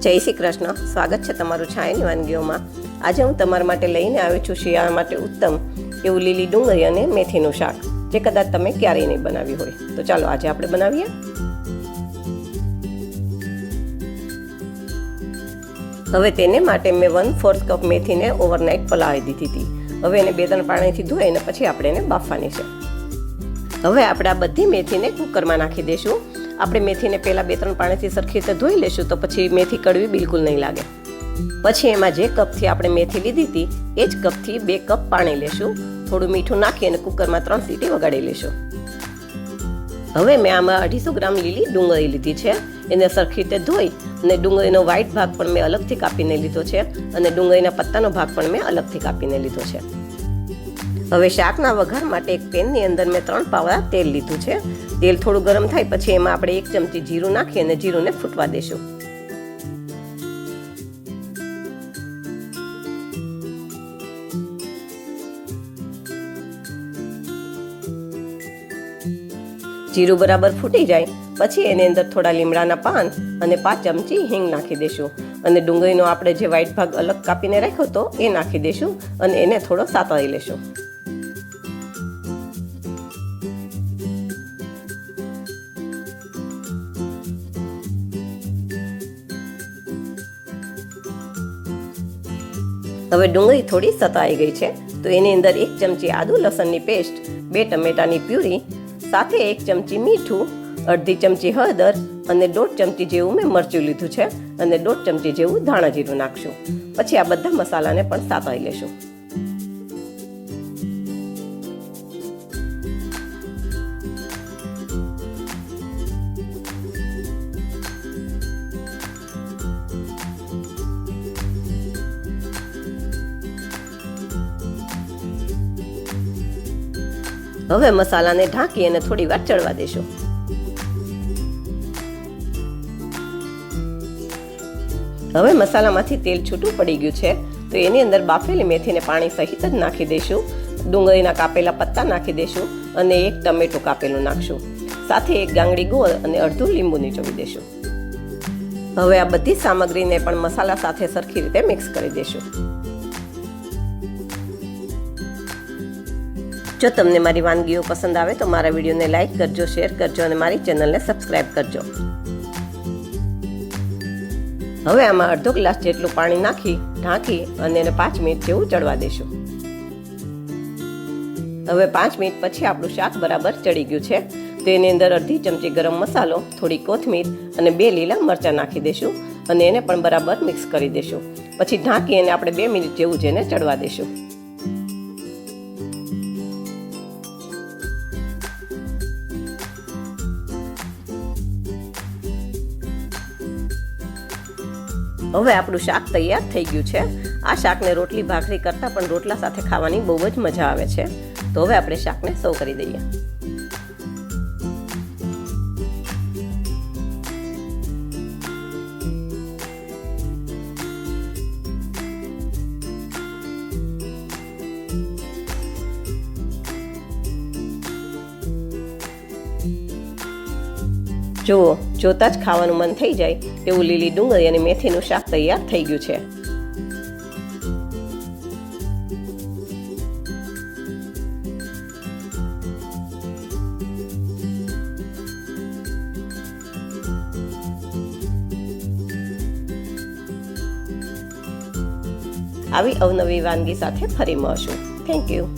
જય શ્રી કૃષ્ણ. સ્વાગત છે તમારું છાયાની વાનગીઓમાં. આજે હું તમારા માટે લઈને આવી છું શિયાળા માટે ઉત્તમ એવું લીલી ડુંગળી અને મેથીનું શાક, જે કદાચ તમે ક્યારેય નહીં બનાવ્યું હોય. તો ચાલો આજે આપણે બનાવીએ. હવે તેને માટે મેં 1/4 કપ મેથીને ઓવરનાઇટ પલાળી દીધી હતી. હવે એને 2-3 પાણીથી ધોઈને પછી આપણે એને બાફવાની છે. હવે આપણે આ બધી મેથીને કુકરમાં નાખી દઈશું. આપણે મેથીને પહેલાં 2-3 પાણીથી સરખી રીતે ધોઈ લેશું તો પછી મેથી કડવી બિલકુલ નહીં લાગે. પછી એમાં જે કપથી આપણે મેથી લીધી હતી એ જ કપથી 2 કપ પાણી લેશું. થોડું મીઠું નાખી અને કુકરમાં 3 સીટી વગાડી લેશું. હવે મેં આમાં 250 ગ્રામ લીલી ડુંગળી લીધી છે. એને સરખી રીતે ધોઈ અને ડુંગળીનો વ્હાઈટ ભાગ પણ મેં અલગથી કાપીને લીધો છે અને ડુંગળીના પત્તાનો ભાગ પણ મેં અલગથી કાપીને લીધો છે. હવે શાકના વઘાર માટે એક પેનની અંદર મેં 3 પાવડા તેલ લીધું છે. તેલ થોડું ગરમ થાય પછી એમાં આપણે 1 ચમચી જીરું નાખી અને જીરુંને ફૂટવા દેશું. જીરું બરાબર ફૂટી જાય પછી એની અંદર થોડા લીમડાના પાન અને 5 ચમચી હિંગ નાખી દેશું અને ડુંગળીનો આપણે જે વ્હાઈટ ભાગ અલગ કાપીને રાખ્યો હતો એ નાખી દેશું અને એને થોડો સાતળી લેશું. હવે ડુંગળી થોડી સતાઈ ગઈ છે તો એની અંદર 1 ચમચી આદુ લસણની પેસ્ટ, 2 ટમેટાની પ્યુરી, સાથે 1 ચમચી મીઠું, અડધી ચમચી હળદર અને 1.5 ચમચી જેવું મેં મરચું લીધું છે અને 1.5 ચમચી જેવું ધાણા જીરું નાખશું. પછી આ બધા મસાલાને પણ સાતળી લેશું. હવે મસાલાને ઢાંકી અને થોડી વાર ચડવા દેશું. હવે મસાલામાંથી તેલ છૂટું પડી ગયું છે તો એની અંદર બાફેલી મેથીને પાણી સહિત જ નાખી દઈશું. ડુંગળીના કાપેલા પત્તા નાખી દઈશું અને 1 ટમેટું કાપેલું નાખશું. સાથે 1 ગાંગડી ગોળ અને અડધું લીંબુ નીચોવી દઈશું. હવે આ બધી સામગ્રીને પણ મસાલા સાથે સરખી રીતે મિક્સ કરી દઈશું. જો તમને મારી વાનગીઓ પસંદ આવે તો મારા વિડીયોને લાઈક કરજો, શેર કરજો અને મારી ચેનલને સબસ્ક્રાઈબ કરજો. હવે આમાં 1/2 ગ્લાસ જેટલું પાણી નાખી ઢાંકી અને એને 5 મિનિટ જેવું ચડવા દેશું. હવે 5 મિનિટ પછી આપણું શાક બરાબર ચડી ગયું છે તો એની અંદર અડધી ચમચી ગરમ મસાલો, થોડી કોથમીર અને 2 લીલા મરચાં નાખી દઈશું અને એને પણ બરાબર મિક્સ કરી દઈશું. પછી ઢાંકી અને આપણે 2 મિનિટ જેવું જેને ચડવા દઈશું. હવે આપણું શાક તૈયાર થઈ ગયું છે. આ શાકને રોટલી ભાખરી કરતાં પણ રોટલા સાથે ખાવાની બહુ જ મજા આવે છે. તો હવે આપણે શાકને સર્વ કરી દઈએ. જુઓ, જોતાં જ ખાવાનું મન થઈ જાય એવું લીલી ડુંગળી અને મેથીનું શાક તૈયાર થઈ ગયું છે. આવી અવનવી વાનગી સાથે ફરી મળશું. Thank you.